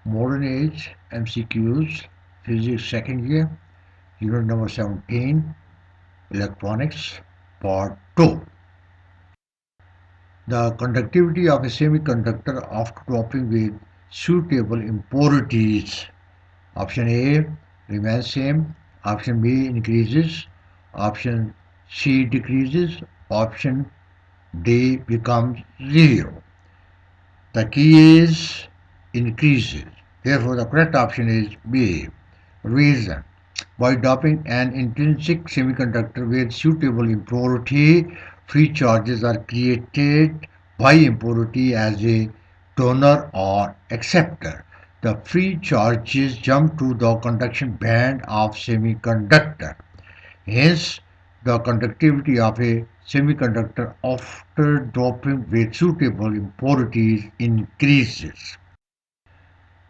Modern Age MCQs, Physics second year, Unit number 17, Electronics, Part 2. The conductivity of a semiconductor after doping with suitable impurities. Option A remains same, Option B increases, Option C decreases, Option D becomes 0. The key is increases. Therefore, the correct option is B. Reason. By doping an intrinsic semiconductor with suitable impurity, free charges are created by impurity as a donor or acceptor. The free charges jump to the conduction band of semiconductor. Hence, the conductivity of a semiconductor after doping with suitable impurities increases.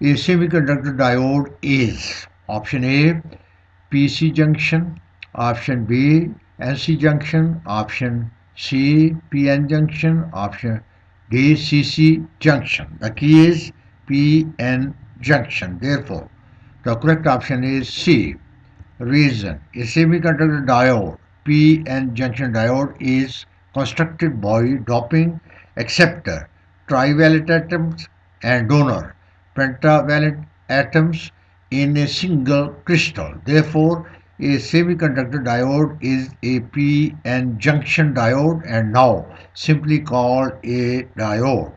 A semiconductor diode is option A PC junction, option B NC junction, option C PN junction, option D CC junction. The key is PN junction. Therefore, the correct option is C. Reason. A semiconductor diode, P-N junction diode, is constructed by doping acceptor, trivalent atoms and donor, pentavalent atoms in a single crystal. Therefore, a semiconductor diode is a P-N junction diode and now simply called a diode.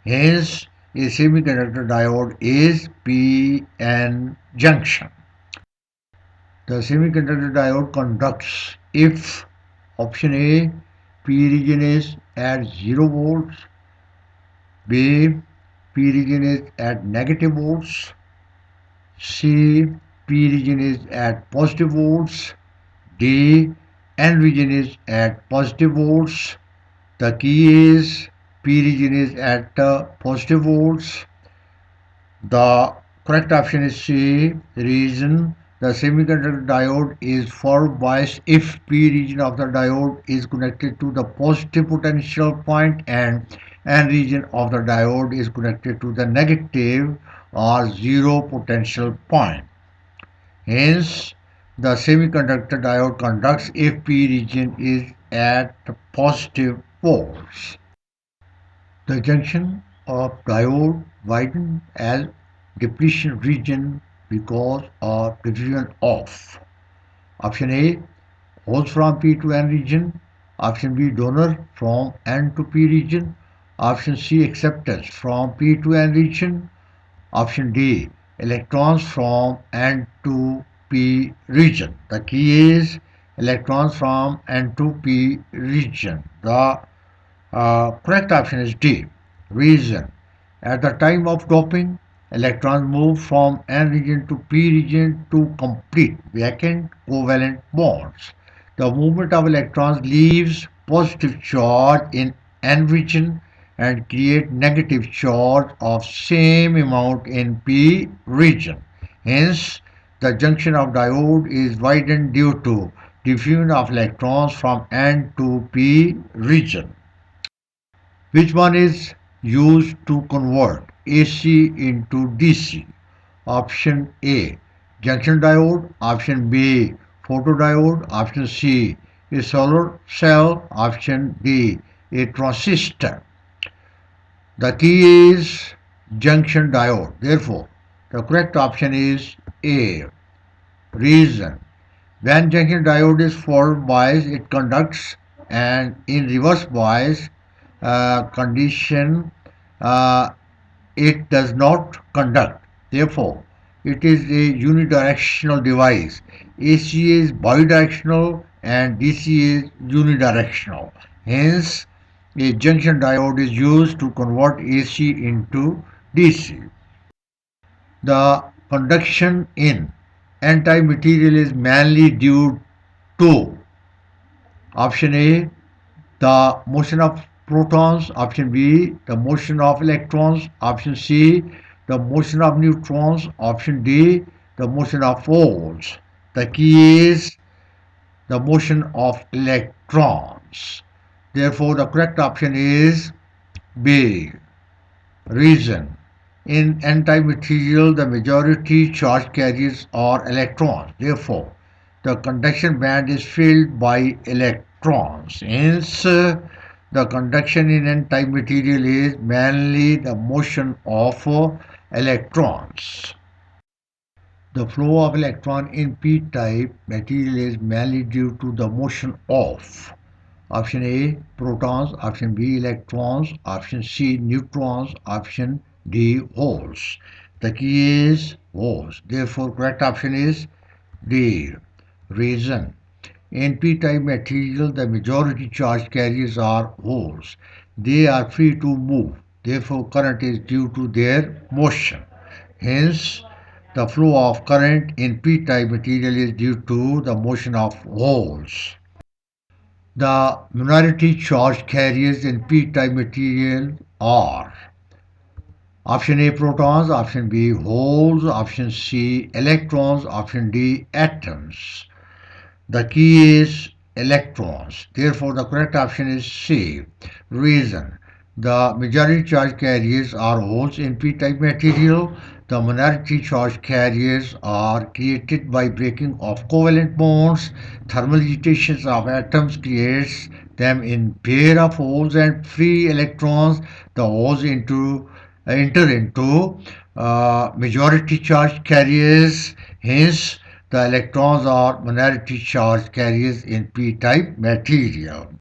Hence, a semiconductor diode is P-N junction. The semiconductor diode conducts if option A P region is at 0 volts, B P region is at negative volts, C P region is at positive volts, D N region is at positive volts. The key is P region is at positive volts. The correct option is C. Reason. The semiconductor diode is forward biased if P region of the diode is connected to the positive potential point and N region of the diode is connected to the negative or zero potential point. Hence, the semiconductor diode conducts if P region is at positive volts. The junction of diode widened as depletion region because of diffusion of option A holes from P to N region, option B donor from N to P region, option C acceptors from P to N region, option D electrons from N to P region. The key is electrons from N to P region. The correct option is D. Reason. At the time of doping, electrons move from N region to P region to complete vacant covalent bonds. The movement of electrons leaves positive charge in N region and create negative charge of same amount in P region. Hence, the junction of diode is widened due to diffusion of electrons from N to P region. Which one is used to convert AC into DC? Option A junction diode, option B photodiode, option C a solar cell, option D a transistor. The key is junction diode. Therefore, the correct option is A. Reason. When junction diode is forward biased, it conducts, and in reverse bias condition, uh, it does not conduct. Therefore, it is a unidirectional device. AC is bidirectional and DC is unidirectional. Hence, a junction diode is used to convert AC into DC. The conduction in anti-material is mainly due to option A the motion of protons, option B the motion of electrons, option C the motion of neutrons, option D the motion of holes. The key is the motion of electrons. Therefore, the correct option is B. Reason. In n-type material, the majority charge carriers are electrons. Therefore, the conduction band is filled by electrons. Hence, the conduction in n-type material is mainly the motion of electrons. The flow of electron in p-type material is mainly due to the motion of option A protons, option B electrons, option C neutrons, option D holes. The key is holes. Therefore, correct option is D. Reason. In p-type material, the majority charge carriers are holes. They are free to move. Therefore, current is due to their motion. Hence, the flow of current in p-type material is due to the motion of holes. The minority charge carriers in p-type material are option A protons, option B holes, option C electrons, option D atoms. The key is electrons. Therefore, the correct option is C. Reason. The majority charge carriers are holes in p-type material. The minority charge carriers are created by breaking of covalent bonds. Thermal agitations of atoms creates them in pair of holes and free electrons. The holes enter into majority charge carriers. Hence, the electrons are minority charge carriers in p-type material.